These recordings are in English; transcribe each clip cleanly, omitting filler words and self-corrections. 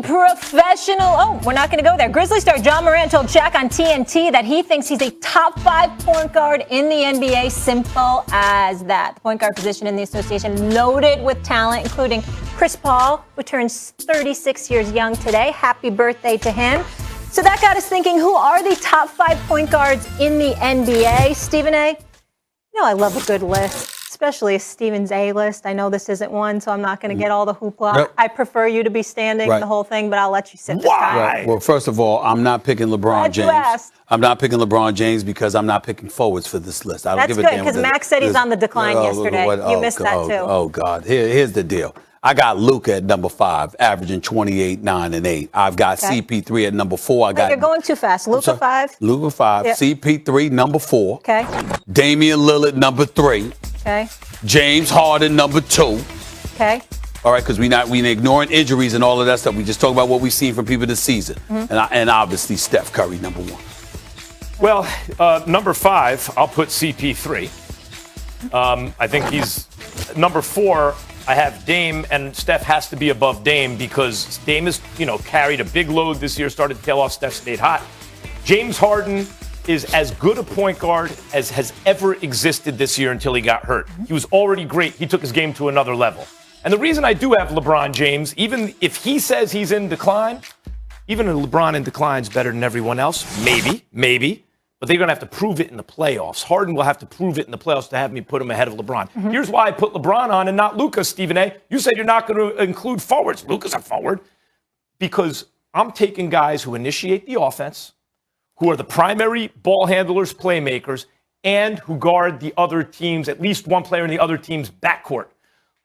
professional. Oh, we're not going to go there. Grizzlies star John Morant told Shaq on TNT that he thinks he's a top 5 point guard in the NBA. Simple as that. The point guard position in the association loaded with talent, including Chris Paul, who turns 36 years young today. Happy birthday to him. So that got us thinking, who are the top 5 point guards in the NBA? Stephen A., you know I love a good list. Especially Steven's A list. I know this isn't one, so I'm not going to get all the hoopla. Nope. I prefer you to be standing the whole thing, but I'll let you sit this Why? time. Right. Well, first of all, I'm not picking LeBron James. I'm not picking LeBron James because I'm not picking forwards for this list. I don't give a damn. That's good, because Max said he's on the decline yesterday. You missed that, too. Oh, God. Here's the deal. I got Luka at number 5, averaging 28, 9, and 8. I've got CP3 at number 4. You're going too fast. Luka 5. Luka 5. Yep. CP3, number 4. Okay. Damian Lillard, number 3. Okay. James Harden, number 2. Okay. All right, because we ignoring injuries and all of that stuff. We just talk about what we've seen from people this season. Mm-hmm. And obviously Steph Curry, number 1. Well, number 5, I'll put CP3. I think he's number 4. I have Dame, and Steph has to be above Dame because Dame has, carried a big load this year, started to tail off. Steph stayed hot. James Harden is as good a point guard as has ever existed this year until he got hurt. He was already great. He took his game to another level. And the reason I do have LeBron James, even if he says he's in decline, even a LeBron in decline is better than everyone else. Maybe. But they're going to have to prove it in the playoffs. Harden will have to prove it in the playoffs to have me put him ahead of LeBron. Mm-hmm. Here's why I put LeBron on and not Luka, Stephen A. You said you're not going to include forwards. Luka's a forward. Because I'm taking guys who initiate the offense, who are the primary ball handlers, playmakers, and who guard the other teams, at least one player in the other team's backcourt.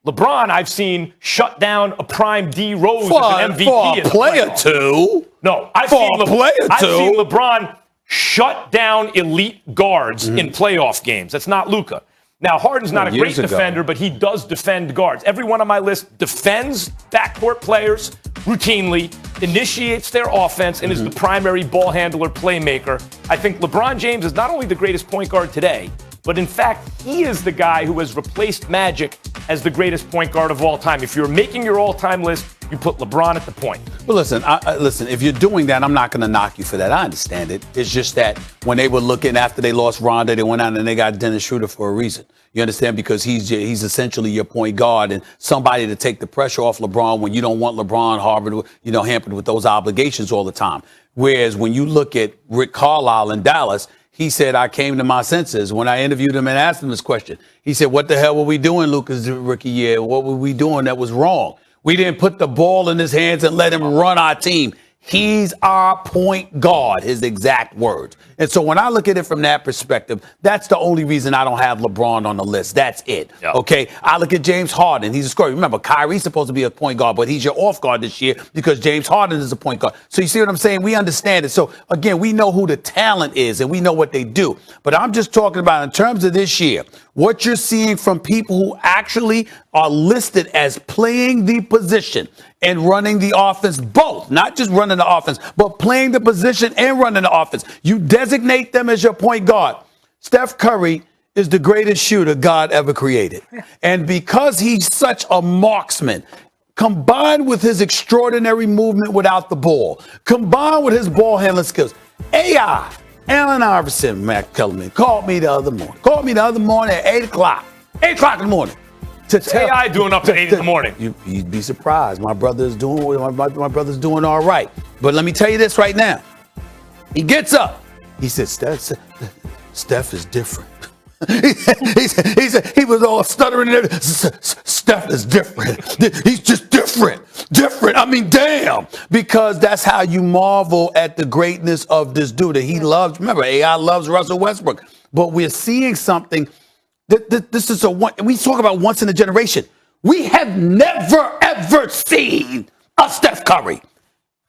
LeBron, I've seen shut down a prime D Rose as an MVP. For a player, too. No, I've seen LeBron shut down elite guards in playoff games. That's not Luka. Now, Harden's not a great defender, but he does defend guards. Everyone on my list defends backcourt players routinely, initiates their offense, and is the primary ball handler playmaker. I think LeBron James is not only the greatest point guard today, but in fact, he is the guy who has replaced Magic as the greatest point guard of all time. If you're making your all-time list, you put LeBron at the point. Well, listen, if you're doing that, I'm not going to knock you for that. I understand it. It's just that when they were looking after they lost Ronda, they went out and they got Dennis Schroeder for a reason. You understand? Because he's essentially your point guard and somebody to take the pressure off LeBron when you don't want LeBron hampered with those obligations all the time. Whereas when you look at Rick Carlisle in Dallas, he said, I came to my senses when I interviewed him and asked him this question. He said, what the hell were we doing, Luka's rookie year? What were we doing that was wrong? We didn't put the ball in his hands and let him run our team. He's our point guard, his exact words. And so when I look at it from that perspective, that's the only reason I don't have LeBron on the list. That's it. Yep. Okay. I look at James Harden. He's a scorer. Remember, Kyrie's supposed to be a point guard, but he's your off guard this year because James Harden is a point guard. So you see what I'm saying? We understand it. So again, we know who the talent is and we know what they do. But I'm just talking about in terms of this year, what you're seeing from people who actually are listed as playing the position and running the offense, both, not just running the offense, but playing the position and running the offense. You designate them as your point guard. Steph Curry is the greatest shooter God ever created. And because he's such a marksman, combined with his extraordinary movement without the ball, combined with his ball handling skills, Allen Iverson, Matt Kellerman, called me the other morning at 8 o'clock. 8 o'clock in the morning. AI doing up to 8 in the morning. You'd be surprised. My brother's doing all right. But let me tell you this right now. He gets up. He said, Steph is different. he was all stuttering there. Steph is different. He's just different. I mean, damn. Because that's how you marvel at the greatness of this dude. He loves, remember, AI loves Russell Westbrook. But we're seeing something. This is we talk about once in a generation. We have never, ever seen a Steph Curry.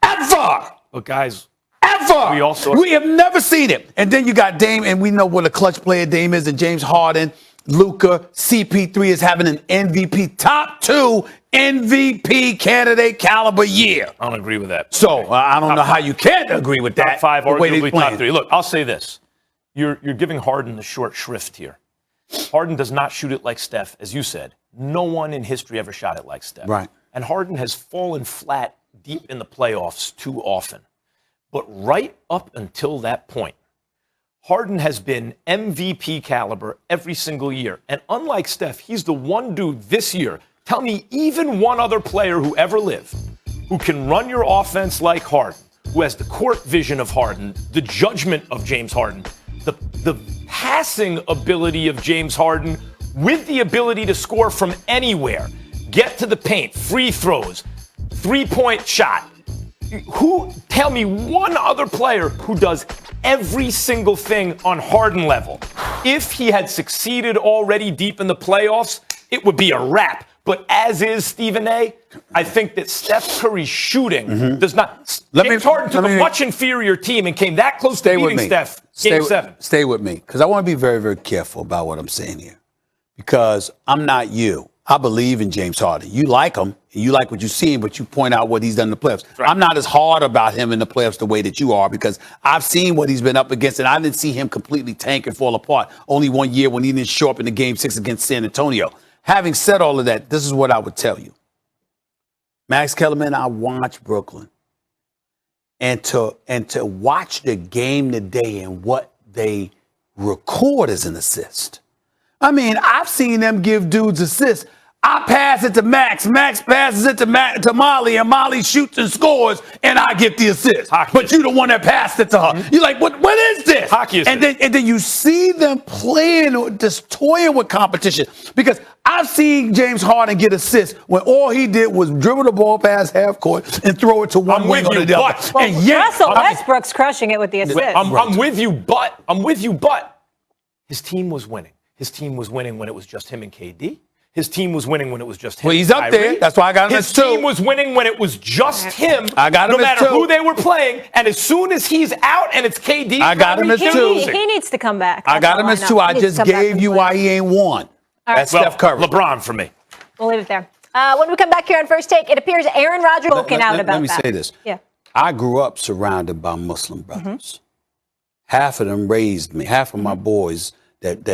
Ever. But guys, ever. We have never seen it. And then you got Dame, and we know what a clutch player Dame is, and James Harden, Luka, CP3 is having an MVP, top 2 MVP candidate caliber year. I don't agree with that. So I don't know how you can't agree with that. Top 5, arguably top 3. Look, I'll say this. You're giving Harden the short shrift here. Harden does not shoot it like Steph, as you said. No one in history ever shot it like Steph. Right. And Harden has fallen flat deep in the playoffs too often. But right up until that point, Harden has been MVP caliber every single year. And unlike Steph, he's the one dude this year. Tell me even one other player who ever lived who can run your offense like Harden, who has the court vision of Harden, the judgment of James Harden, the passing ability of James Harden with the ability to score from anywhere, get to the paint, free throws, three-point shot. Tell me one other player who does every single thing on Harden level. If he had succeeded already deep in the playoffs, it would be a wrap. But as is, Stephen A., I think that Steph Curry's shooting does not. James Harden took a much inferior team and came that close to beating Steph Game 7. Stay with me, because I want to be very, very careful about what I'm saying here. Because I'm not you. I believe in James Harden. You like him, and you like what you've seen, but you point out what he's done in the playoffs. Right. I'm not as hard about him in the playoffs the way that you are, because I've seen what he's been up against, and I didn't see him completely tank and fall apart. Only one year when he didn't show up in the Game 6 against San Antonio. Having said all of that, this is what I would tell you. Max Kellerman, I watched Brooklyn. And to watch the game today and what they record as an assist. I mean, I've seen them give dudes assists. I pass it to Max. Max passes it to Molly, and Molly shoots and scores, and I get the assist. But you're the one that passed it to her. Mm-hmm. You're like, what is this? Hockey assist. And then you see them playing, just toying with competition. Because I've seen James Harden get assists when all he did was dribble the ball past half court and throw it to one wing or the other. Well, and Russell Westbrook's crushing it with the assist. I'm with you, but his team was winning. His team was winning when it was just him and KD. His team was winning when it was just him. Well, he's up there. That's why I got him as 2. His team was winning when it was just him. I got him no as 2. matter who they were playing. And as soon as he's out and it's KD, I got him as 2. He needs to come back. I got him as 2. I just gave you why he ain't won. That's Steph Curry. LeBron for me. We'll leave it there. When we come back here on First Take, it appears Aaron Rodgers spoken out about that. Let me say this. Yeah. I grew up surrounded by Muslim brothers. Mm-hmm. Half of them raised me. Half of my boys that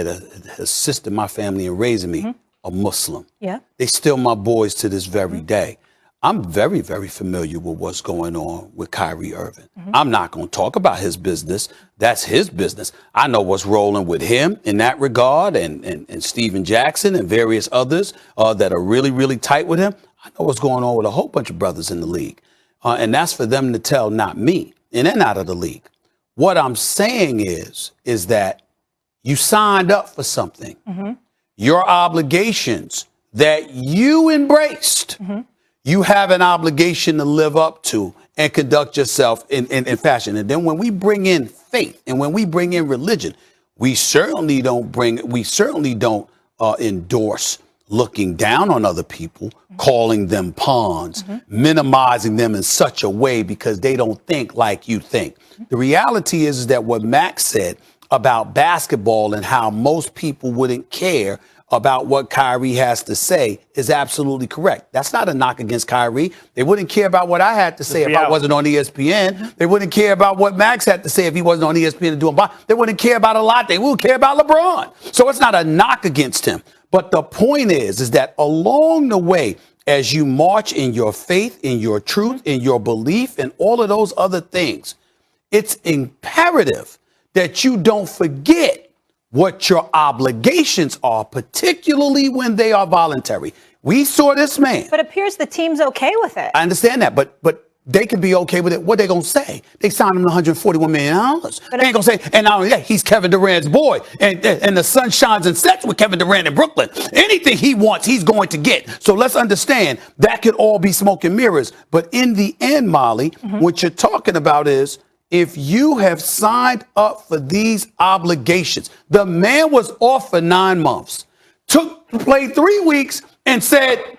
assisted my family in raising me are Muslim. Yeah. They still my boys to this very day. I'm very, very familiar with what's going on with Kyrie Irving. I'm not going to talk about his business. That's his business. I know what's rolling with him in that regard, and Steven Jackson and various others that are really, really tight with him. I know what's going on with a whole bunch of brothers in the league. And that's for them to tell, not me. And they're not of the league. What I'm saying is that you signed up for something. Your obligations that you embraced, you have an obligation to live up to and conduct yourself in fashion. And then when we bring in faith and when we bring in religion, we certainly don't endorse looking down on other people, calling them pawns, minimizing them in such a way because they don't think like you think. The reality is that what Max said about basketball and how most people wouldn't care about what Kyrie has to say is absolutely correct. That's not a knock against Kyrie. They wouldn't care about what I had to say if I wasn't on ESPN. They wouldn't care about what Max had to say if he wasn't on ESPN and doing. They wouldn't care about a lot. They wouldn't care about LeBron. So it's not a knock against him. But the point is that along the way, as you march in your faith, in your truth, in your belief, and all of those other things, it's imperative that you don't forget what your obligations are, particularly when they are voluntary. We saw this man. But it appears the team's okay with it. I understand that, but they could be okay with it. What they gonna say? They signed him $141 million. They ain't gonna say, and not only that, he's Kevin Durant's boy, and the sun shines and sets with Kevin Durant in Brooklyn. Anything he wants, he's going to get. So let's understand that could all be smoke and mirrors. But in the end, Molly, what you're talking about is, if you have signed up for these obligations, the man was off for 9 months, played 3 weeks, and said,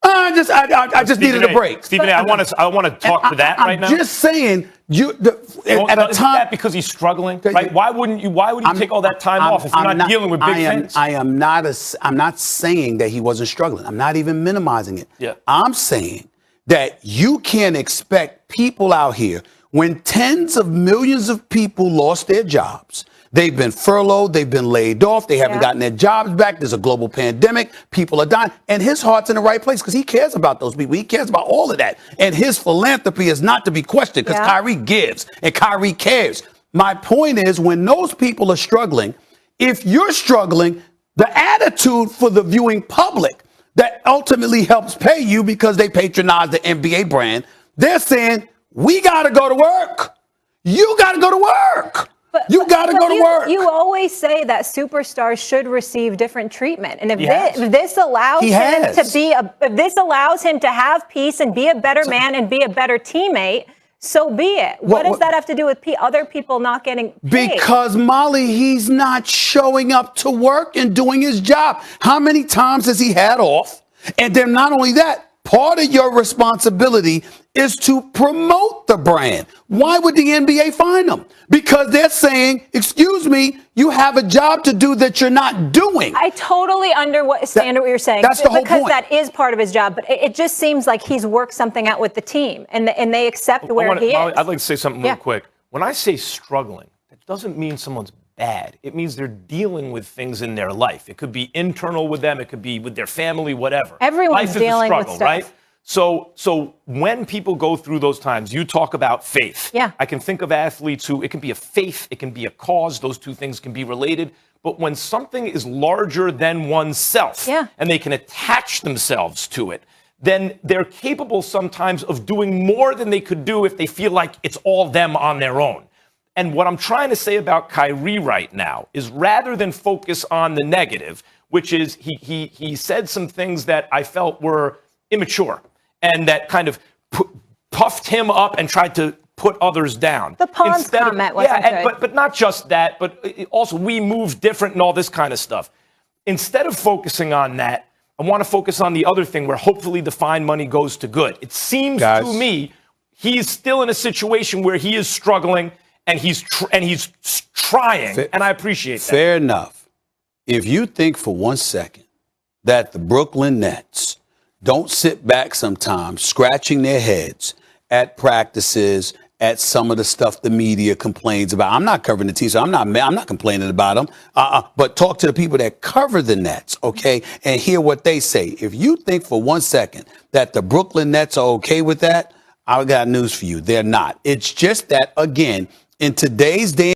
I just needed a break. Stephen A., I want to talk to that right now. I'm just saying, at a time, is that because he's struggling, right? Why would you take all that time off if you're not dealing with big things? I'm not saying that he wasn't struggling. I'm not even minimizing it. Yeah. I'm saying that you can't expect people out here, when tens of millions of people lost their jobs, They've been furloughed. They've been laid off. They haven't gotten their jobs back. There's a global pandemic. People are dying. And his heart's in the right place because he cares about those people. He cares about all of that. And his philanthropy is not to be questioned because Kyrie gives and Kyrie cares. My point is, when those people are struggling, if you're struggling, the attitude for the viewing public that ultimately helps pay you because they patronize the NBA brand, they're saying, we got to go to work. You got to go to work. You got to go to work. You always say that superstars should receive different treatment, and if this allows him to be if this allows him to have peace and be a better man and be a better teammate, so be it. What does that have to do with other people not getting paid? Because, Molly, he's not showing up to work and doing his job. How many times has he had off? And then not only that, part of your responsibility is to promote the brand. Why would the NBA fine them? Because they're saying, excuse me, you have a job to do that you're not doing. I totally understand what you're saying. That's the whole point. Because that is part of his job. But it just seems like he's worked something out with the team, and they accept where he is. Molly, I'd like to say something real quick. When I say struggling, that doesn't mean someone's bad. It means they're dealing with things in their life. It could be internal with them. It could be with their family, whatever. Everyone's dealing with stuff. Right? So when people go through those times, you talk about faith. Yeah. I can think of athletes who, it can be a faith, it can be a cause. Those two things can be related. But when something is larger than oneself, and they can attach themselves to it, then they're capable sometimes of doing more than they could do if they feel like it's all them on their own. And what I'm trying to say about Kyrie right now is, rather than focus on the negative, which is he said some things that I felt were immature and that kind of puffed him up and tried to put others down. The Pons comment wasn't good. But not just that, but also we move different and all this kind of stuff. Instead of focusing on that, I want to focus on the other thing where hopefully the fine money goes to good. It seems to me he's still in a situation where he is struggling and he's trying, and I appreciate that. Fair enough. If you think for 1 second that the Brooklyn Nets don't sit back sometimes scratching their heads at practices, at some of the stuff the media complains about. I'm not covering the team, so I'm not complaining about them. But talk to the people that cover the Nets, okay, and hear what they say. If you think for 1 second that the Brooklyn Nets are okay with that, I got news for you. They're not. It's just that, again, in today's day